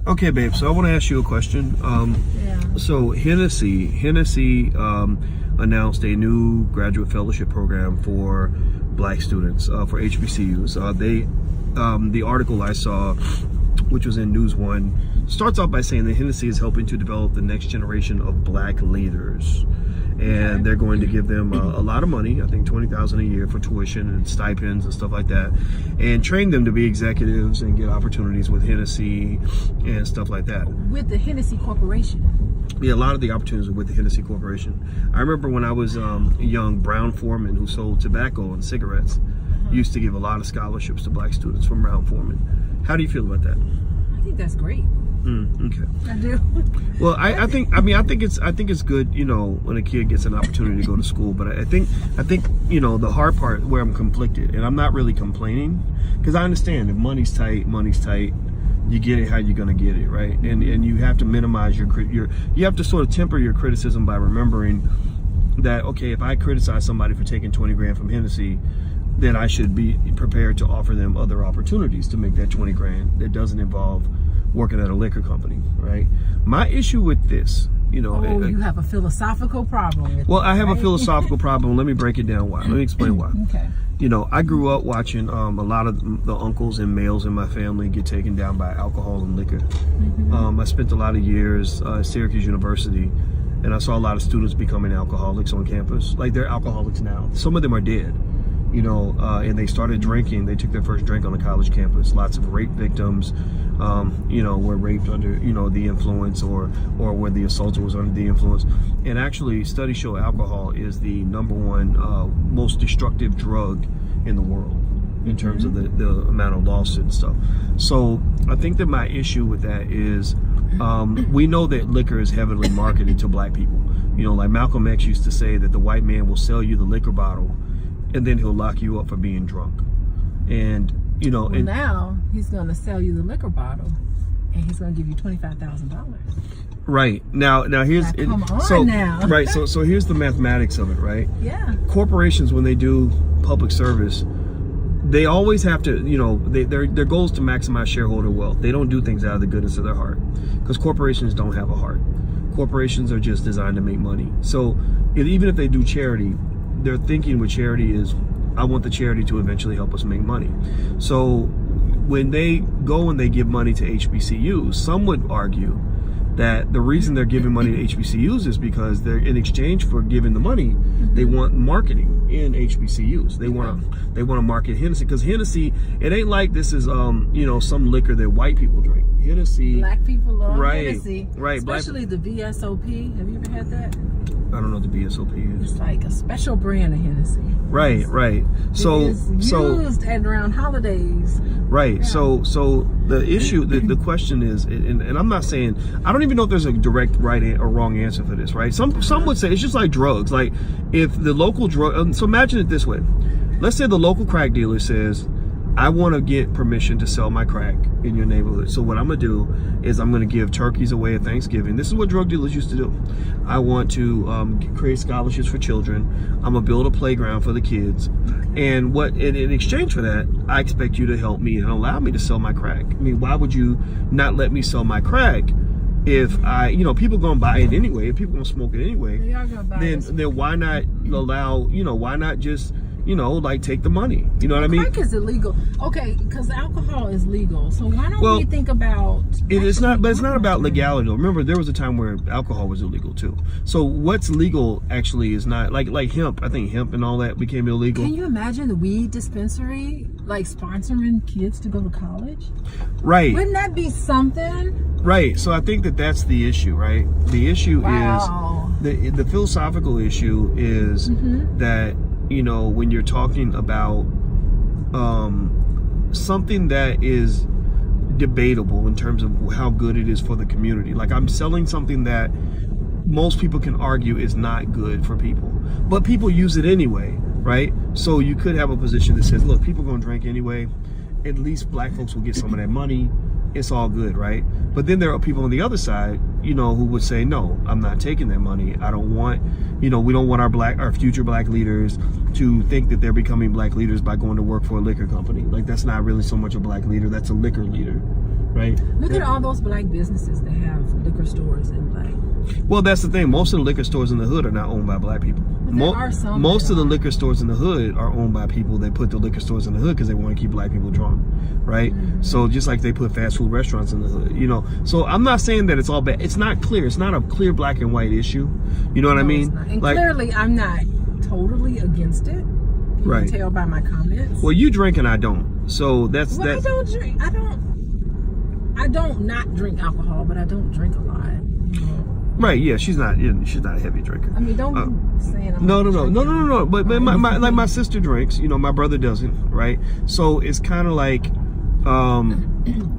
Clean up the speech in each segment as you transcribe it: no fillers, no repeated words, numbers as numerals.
Okay, babe. So I want to ask you a question. So Hennessy announced a new graduate fellowship program for Black students for HBCUs. The article I saw, which was in News One, starts off by saying that Hennessy is helping to develop the next generation of Black leaders. And they're going to give them a lot of money, I think $20,000 a year for tuition and stipends and stuff like that, and train them to be executives and get opportunities with Hennessy and stuff like that. With the Hennessy Corporation. Yeah, a lot of the opportunities are with the Hennessy Corporation. I remember when I was a young Brown Foreman who sold tobacco and cigarettes, used to give a lot of scholarships to Black students from Brown Foreman. How do you feel about that? I think that's great. Okay. I do. Well, I think it's good, you know, when a kid gets an opportunity to go to school. But I think you know, the hard part where I'm conflicted, and I'm not really complaining, because I understand if money's tight. You get it how you're gonna get it, right? And you have to minimize you have to sort of temper your criticism by remembering that, okay, if I criticize somebody for taking 20 grand from Hennessy, then I should be prepared to offer them other opportunities to make that 20 grand that doesn't involve working at a liquor company, right? My issue with this, you know... you have a philosophical problem with I have a philosophical problem. Let me break it down why. Let me explain why. Okay. You know, I grew up watching a lot of the uncles and males in my family get taken down by alcohol and liquor. I spent a lot of years at Syracuse University, and I saw a lot of students becoming alcoholics on campus. Like, they're alcoholics now. Some of them are dead. You know, and they started drinking. They took their first drink on the college campus. Lots of rape victims, you know, were raped under, you know, the influence, or where the assaulter was under the influence. And actually, studies show alcohol is the #1 most destructive drug in the world in terms of the amount of lawsuits and stuff. So I think that my issue with that is we know that liquor is heavily marketed to Black people. You know, like Malcolm X used to say that the white man will sell you the liquor bottle, and then he'll lock you up for being drunk. And, you know... Well, now he's going to sell you the liquor bottle, and he's going to give you $25,000. Right. Now here's... now. Right, so here's the mathematics of it, right? Yeah. Corporations, when they do public service, they always have to, you know, their goal is to maximize shareholder wealth. They don't do things out of the goodness of their heart, because corporations don't have a heart. Corporations are just designed to make money. So even if they do charity, their thinking with charity is, I want the charity to eventually help us make money. So when they go and they give money to HBCUs, some would argue that the reason they're giving money to HBCUs is because they're, in exchange for giving the money, they want marketing in HBCUs. They want to market Hennessy, because Hennessy, it ain't like this is you know, some liquor that white people drink. Hennessy, Black people love Hennessy, right? Especially the VSOP. Have you ever had that? I don't know what the VSOP is. It's like a special brand of Hennessy. Right. So it's used at around holidays. Right. Yeah. So the issue, the question is, and I'm not saying, I don't even know if there's a direct right or wrong answer for this, right? Some would say it's just like drugs. Like, if the local drug, so imagine it this way. Let's say the local crack dealer says, I want to get permission to sell my crack in your neighborhood. So what I'm going to do is I'm going to give turkeys away at Thanksgiving. This is what drug dealers used to do. I want to create scholarships for children. I'm going to build a playground for the kids. And in exchange for that, I expect you to help me and allow me to sell my crack. I mean, why would you not let me sell my crack if people going to buy it anyway, if people going to smoke it anyway, They are gonna buy then why not allow, why not just, like, take the money? You know what I mean? Crack is illegal. Okay, because alcohol is legal. So why don't we think about... It's not about legality. Remember, there was a time where alcohol was illegal too. So what's legal actually is not, like hemp. I think hemp and all that became illegal. Can you imagine the weed dispensary, like, sponsoring kids to go to college? Right. Wouldn't that be something? Right. So I think that's the issue, right? The issue is, the philosophical issue is that, when you're talking about something that is debatable in terms of how good it is for the community. Like, I'm selling something that most people can argue is not good for people, but people use it anyway, right? So you could have a position that says, look, people are going to drink anyway. At least Black folks will get some of that money. It's all good, right? But then there are people on the other side, who would say, no, I'm not taking that money. I don't want, we don't want our future Black leaders to think that they're becoming Black leaders by going to work for a liquor company. Like, that's not really so much a Black leader, that's a liquor leader, right? Look at all those black businesses that have liquor stores in black. Well, that's the thing. Most of the liquor stores in the hood are not owned by black people. But there are some Most that of the are. liquor stores in the hood are owned by people that put the liquor stores in the hood because they want to keep black people drunk, right? So just like they put fast food restaurants in the hood, you know. So I'm not saying that it's all bad. It's not clear. It's not a clear black and white issue. You know what I No, mean? it's not. And Like, clearly, I'm not totally against it. You Right. can tell by my comments. well, you drink and I don't. So that's Well, I that. don't drink. I don't not drink alcohol, but I don't drink a lot. You know? Right? Yeah, she's not a heavy drinker. I mean, don't be saying I'm No. drinking. But my sister drinks. You know, my brother doesn't. Right? So it's kind of like,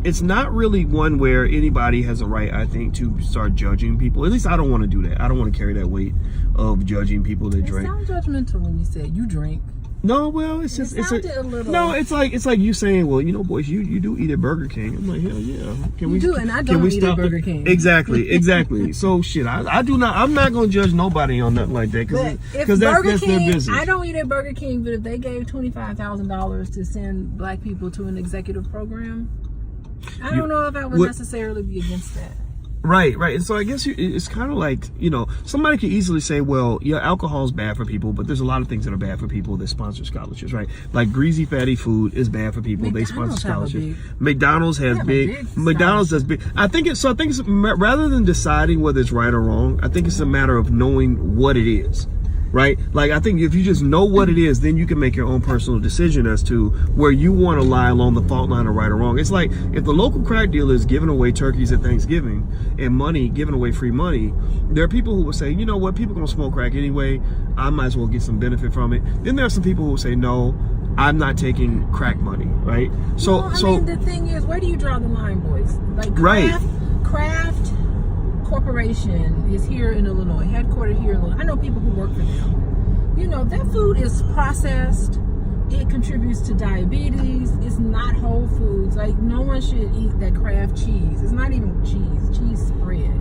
it's not really one where anybody has a right, I think, to start judging people. At least I don't want to do that. I don't want to carry that weight of judging people that It drink. sounds judgmental when you said you drink. No, well, it's just It sounded a little- no. It's like you saying, well, you know, boys, you do eat at Burger King. I'm like, hell yeah. Can we do, and I can don't we eat at stop Burger it? King. Exactly. So shit, I do not. I'm not gonna judge nobody on nothing like that But because if Burger that's their King, business. I don't eat at Burger King, but if they gave $25,000 to send black people to an executive program, I don't know if I would necessarily be against that. Right. And so I guess it's kind of like, you know, somebody could easily say, well, yeah, alcohol is bad for people, but there's a lot of things that are bad for people that sponsor scholarships, right? Like greasy, fatty food is bad for people. They sponsor scholarships. McDonald's has big. McDonald's does big. I think it's rather than deciding whether it's right or wrong, I think it's a matter of knowing what it is. Right? Like, I think if you just know what it is, then you can make your own personal decision as to where you want to lie along the fault line of right or wrong. It's like if the local crack dealer is giving away turkeys at Thanksgiving and giving away free money, there are people who will say, you know what, people going to smoke crack anyway. I might as well get some benefit from it. Then there are some people who will say, no, I'm not taking crack money, right? So, I mean, the thing is, where do you draw the line, boys? Like, Kraft Corporation is here in Illinois, headquartered here in Illinois. I know people who work for them. You know, that food is processed. It contributes to diabetes. It's not whole foods. Like, no one should eat that Kraft cheese. It's not even cheese spread.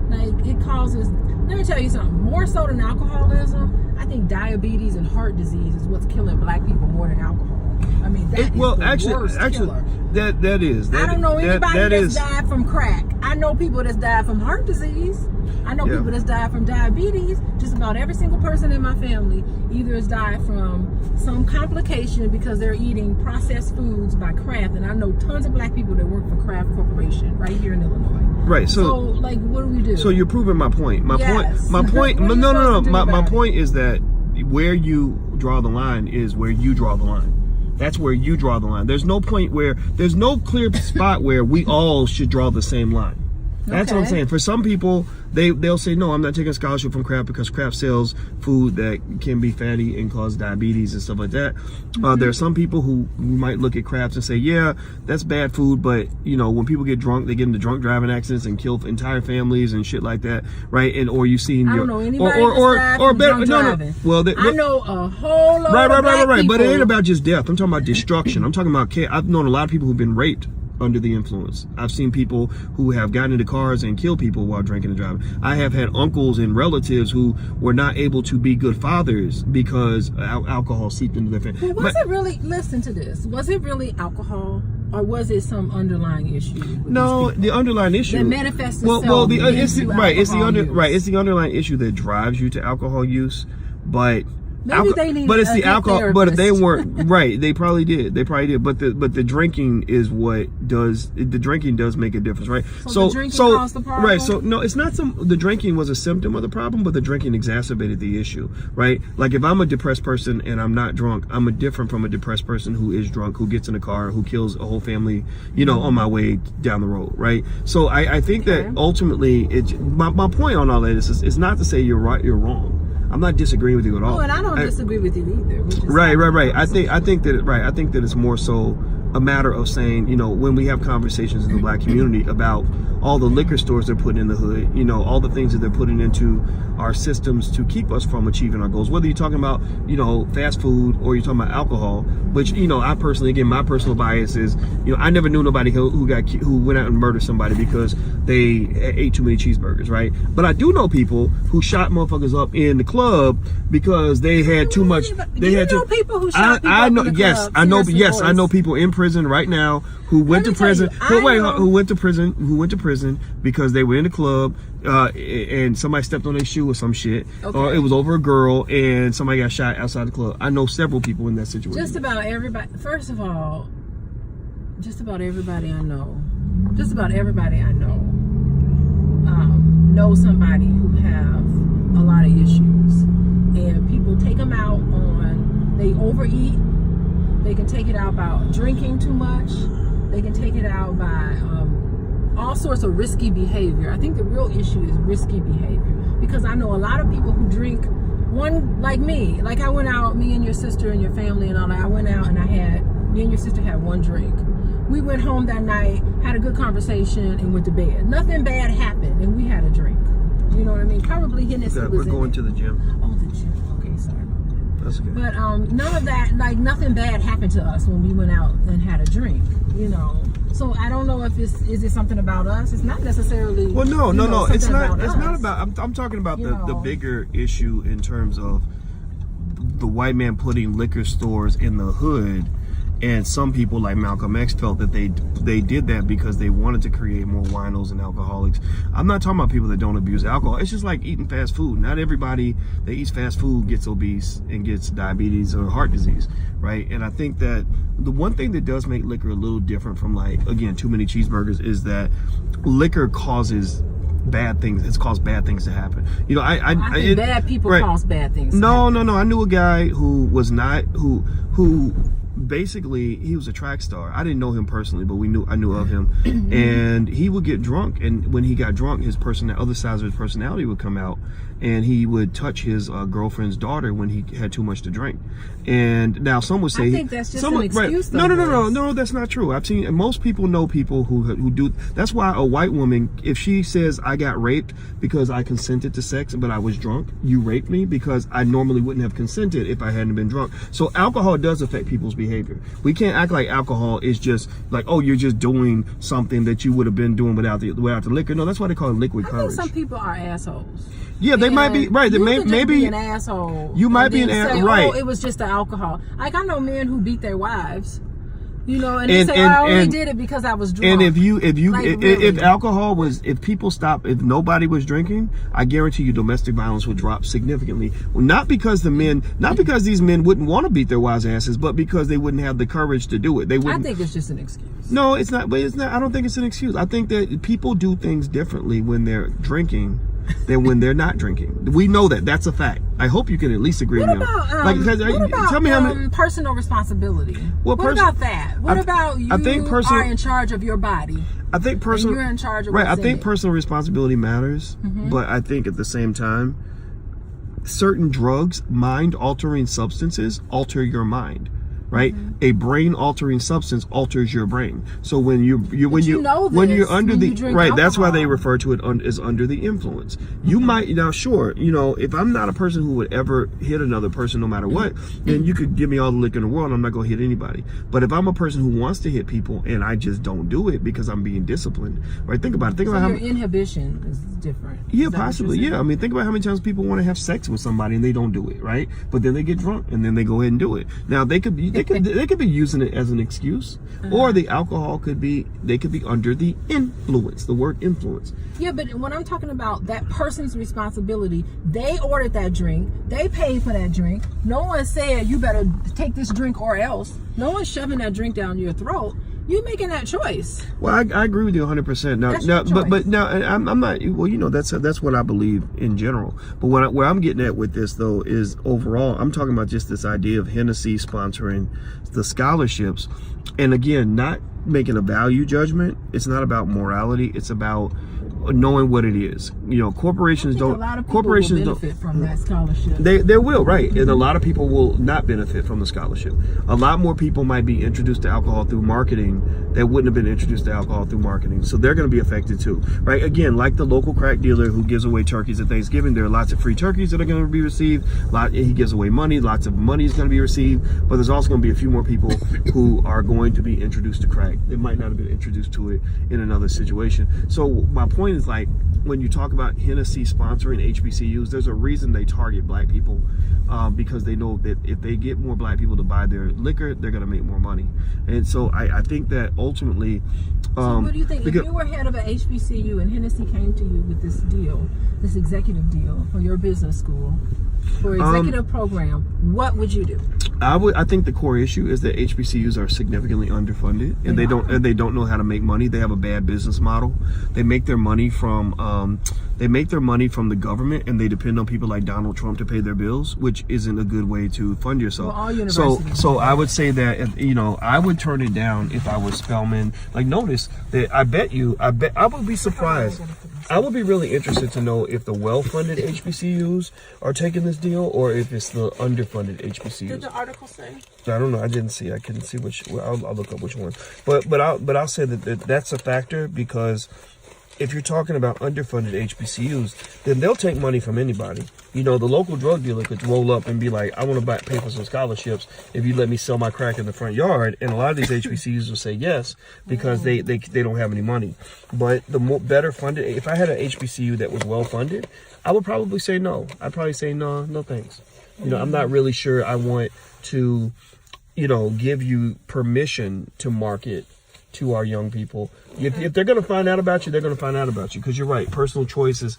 Like, it causes, let me tell you something, more so than alcoholism, I think diabetes and heart disease is what's killing black people more than alcohol. I mean, that is the worst killer. That is. I don't know anybody that's died from crack. I know people that's died from heart disease. I know people that's died from diabetes. Just about every single person in my family either has died from some complication because they're eating processed foods by Kraft. And I know tons of black people that work for Kraft Corporation right here in Illinois. Right. So like, what do we do? So you're proving my point. My point. What are you supposed to do My about point is that where you draw the line is where you draw the line. That's where you draw the line. There's no clear spot where we all should draw the same line. That's what I'm saying. For some people, they'll say, no, I'm not taking a scholarship from Kraft because Kraft sells food that can be fatty and cause diabetes and stuff like that. There are some people who might look at Kraft and say, yeah, that's bad food, but you know, when people get drunk, they get into drunk driving accidents and kill entire families and shit like that, right? And or you see, I don't know anybody or better. No. Well, I know a whole lot of black right. people. But it ain't about just death. I'm talking about destruction. I'm talking about I've known a lot of people who've been raped under the influence. I've seen people who have gotten into cars and killed people while drinking and driving. I have had uncles and relatives who were not able to be good fathers because alcohol seeped into their family. Well, it really, listen to this, was it really alcohol or was it some underlying issue? No, the underlying issue that manifests itself it's the underlying issue that drives you to alcohol use, but it's the alcohol. But if they weren't right, they probably did. But the drinking is what does. The drinking does make a difference, right? So the drinking caused the problem? Right. So no, it's not the drinking was a symptom of the problem, but the drinking exacerbated the issue, right? Like if I'm a depressed person and I'm not drunk, I'm different from a depressed person who is drunk, who gets in a car, who kills a whole family, you know, on my way down the road, right? So I think that ultimately, my point on all that is not to say you're right, you're wrong. I'm not disagreeing with you at all. Oh, and I don't disagree with you either. Right. I think that it's more so a matter of saying, you know, when we have conversations in the black community about all the liquor stores they're putting in the hood, you know, all the things that they're putting into our systems to keep us from achieving our goals, whether you're talking about, you know, fast food or you're talking about alcohol, which, you know, I personally, again, my personal bias is, you know, I never knew nobody who went out and murdered somebody because they ate too many cheeseburgers, right? But I do know people who shot motherfuckers up in the club because they had too much. People who shot people up in the club? I know people in prison prison right now, who went to prison, who went to prison because they were in the club, and somebody stepped on their shoe or some shit, or it was over a girl, and somebody got shot outside the club. I know several people in that situation. Just about everybody. First of all, just about everybody I know know somebody who have a lot of issues, and people take them out on, they overeat. They can take it out by drinking too much. They can take it out by all sorts of risky behavior. I think the real issue is risky behavior, because I know a lot of people who drink. One like me, like I went out, me and your sister and your family and all that. I went out and me and your sister had one drink. We went home that night, had a good conversation, and went to bed. Nothing bad happened, and we had a drink. You know what I mean? Probably Hennessy was We're going to the gym. Oh, the gym. Okay, sorry about that. That's okay. But none of that, like nothing bad happened to us when we went out and had a drink. You know. So I don't know if is it something about us. It's not necessarily. Well, no. It's not. It's not us. about. I'm talking about the bigger issue in terms of the white man putting liquor stores in the hood, and some people like Malcolm X felt that they did that because they wanted to create more winos and alcoholics. I'm not talking about people that don't abuse alcohol. It's just like eating fast food. Not everybody that eats fast food gets obese and gets diabetes or heart disease, right? And I think that the one thing that does make liquor a little different from, like, again, too many cheeseburgers is that liquor causes bad things. It's caused bad things to happen. You know, I think bad people cause bad things. No. I knew a guy who was not who basically he was a track star. I didn't know him personally, but I knew of him. And he would get drunk, and when he got drunk, his other sides of his personality would come out, and he would touch his girlfriend's daughter when he had too much to drink. And now some would say, I think that's just an excuse. Right. No, that's not true. I've seen, and most people know people who do. That's why a white woman, if she says I got raped because I consented to sex but I was drunk, you raped me because I normally wouldn't have consented if I hadn't been drunk. So alcohol does affect people's behavior. We can't act like alcohol is just like, oh, you're just doing something that you would have been doing without the liquor. No, that's why they call it liquid courage. I think some people are assholes. Yeah, they might be right. They maybe be an asshole. You might be an asshole, right? Oh, it was just the alcohol. Like I know men who beat their wives, you know, and they say, I only did it because I was drunk. And if nobody was drinking, I guarantee you domestic violence would drop significantly. Not because these men wouldn't want to beat their wives' asses, but because they wouldn't have the courage to do it. They wouldn't. I think it's just an excuse. No, it's not. But it's not. I don't think it's an excuse. I think that people do things differently when they're drinking than when they're not drinking. We know that. That's a fact. I hope you can at least agree with me. Tell me how many personal responsibility. What about that? What about you are in charge of your body? I think personal. You're in charge of I think personal responsibility matters, but I think at the same time, certain drugs, mind-altering substances, alter your mind. Right, a brain-altering substance alters your brain. So when you're under that's why they refer to it as under the influence. You might sure, if I'm not a person who would ever hit another person no matter what, then you could give me all the liquor in the world, and I'm not gonna hit anybody. But if I'm a person who wants to hit people and I just don't do it because I'm being disciplined, right? Think about it. Your inhibition is different. Yeah, possibly. Yeah, I mean, think about how many times people want to have sex with somebody and they don't do it, right? But then they get drunk and then they go ahead and do it. Now they could be using it as an excuse, or the alcohol could be under the influence, the word influence. Yeah, but when I'm talking about that person's responsibility, they ordered that drink, they paid for that drink. No one said you better take this drink or else. No one's shoving that drink down your throat. You're making that choice. Well, I agree with you 100%. Now, I'm not. Well, that's what I believe in general. But where I'm getting at with this though is overall, I'm talking about just this idea of Hennessy sponsoring the scholarships, and again, not making a value judgment. It's not about morality. It's about knowing what it is. Corporations don't. A lot of people will benefit from that scholarship. They will, right? And a lot of people will not benefit from the scholarship. A lot more people might be introduced to alcohol through marketing that wouldn't have been introduced to alcohol through marketing. So they're going to be affected too, right? Again, like the local crack dealer who gives away turkeys at Thanksgiving, there are lots of free turkeys that are going to be received. He gives away money. Lots of money is going to be received. But there's also going to be a few more people who are going to be introduced to crack. They might not have been introduced to it in another situation. So my point point is like when you talk about Hennessy sponsoring HBCUs, there's a reason they target black people, because they know that if they get more black people to buy their liquor, they're going to make more money. And so I think that ultimately. So what do you think? If you were head of an HBCU and Hennessy came to you with this deal, this executive deal for your business school, for executive program, what would you do? I think the core issue is that HBCUs are significantly underfunded, and they don't know how to make money. They have a bad business model. They make their money from the government, and they depend on people like Donald Trump to pay their bills, which isn't a good way to fund yourself. Well, all universities. So I would say that I would turn it down if I was Spelman. Like, notice that I would be surprised. I would be really interested to know if the well-funded HBCUs are taking this deal or if it's the underfunded HBCUs. Did the article say? I don't know. I didn't see. I couldn't see which. Well, I'll look up which one. But I'll say that that's a factor, because if you're talking about underfunded HBCUs, then they'll take money from anybody. You know, the local drug dealer could roll up and be like, I want to pay for some scholarships if you let me sell my crack in the front yard. And a lot of these HBCUs will say yes, because they don't have any money. But the better funded, if I had an HBCU that was well funded, I would probably say no. I'd probably say no thanks. You know, I'm not really sure I want to, give you permission to market to our young people. If they're going to find out about you, they're going to find out about you, because you're right. Personal choice is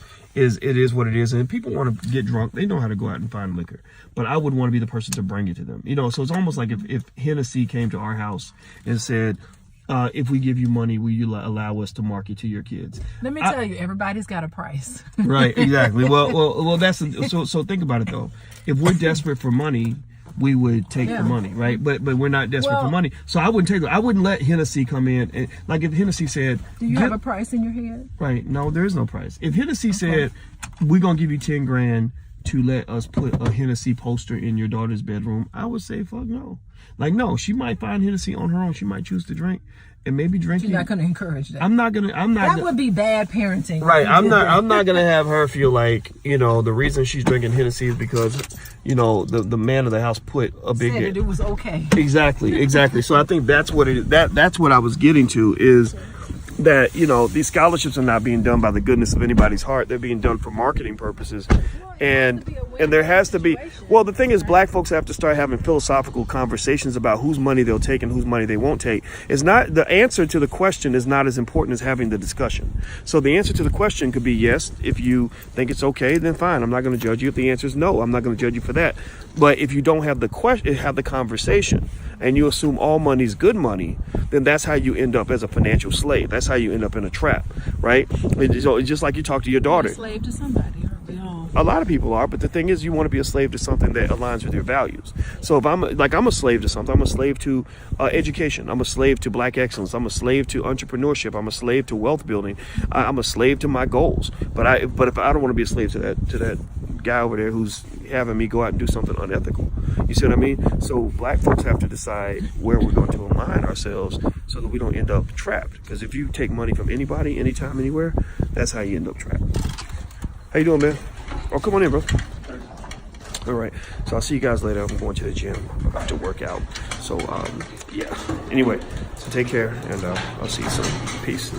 what it is. And if people want to get drunk, they know how to go out and find liquor. But I would want to be the person to bring it to them. So it's almost like if Hennessy came to our house and said, if we give you money, will you allow us to market to your kids? Let me tell you, everybody's got a price. Right, exactly. Well, so think about it though. If we're desperate for money, we would take the money, right? But we're not desperate for money, so I wouldn't let Hennessy come in and, like, if Hennessy said, do you have a price in your head? Right? No, there is no price. If Hennessy said, we're gonna give you 10 grand to let us put a Hennessy poster in your daughter's bedroom, I would say fuck no. Like, no, she might find Hennessy on her own. She might choose to drink, and maybe drinking. You're not going to encourage that. I'm not. That would be bad parenting. Right. I'm not going to have her feel like, the reason she's drinking Hennessy is because, the man of the house put a big. Said it was okay. Exactly. So I think that's what that's what I was getting to, is that, these scholarships are not being done by the goodness of anybody's heart. They're being done for marketing purposes. And there has to be, well, the thing is, black folks have to start having philosophical conversations about whose money they'll take and whose money they won't take. It's not, the answer to the question is not as important as having the discussion. So the answer to the question could be yes. If you think it's okay, then fine. I'm not going to judge you. If the answer is no, I'm not going to judge you for that. But if you don't have the conversation, and you assume all money's good money, then that's how you end up as a financial slave. That's how you end up in a trap, right? It's just like you talk to your daughter. You're a slave to somebody, aren't we all? A lot of people are, but the thing is, you want to be a slave to something that aligns with your values. So if I'm a slave to something, I'm a slave to education. I'm a slave to black excellence. I'm a slave to entrepreneurship. I'm a slave to wealth building. I'm a slave to my goals. But if I don't want to be a slave to that guy over there who's having me go out and do something unethical. You see what I mean? So black folks have to decide where we're going to align ourselves so that we don't end up trapped. Because if you take money from anybody, anytime, anywhere, that's how you end up trapped. How you doing, man? Oh, come on in, bro. All right. So I'll see you guys later. I'm going to the gym. I'm about to work out. So, yeah. Anyway, so take care, and I'll see you soon. Peace.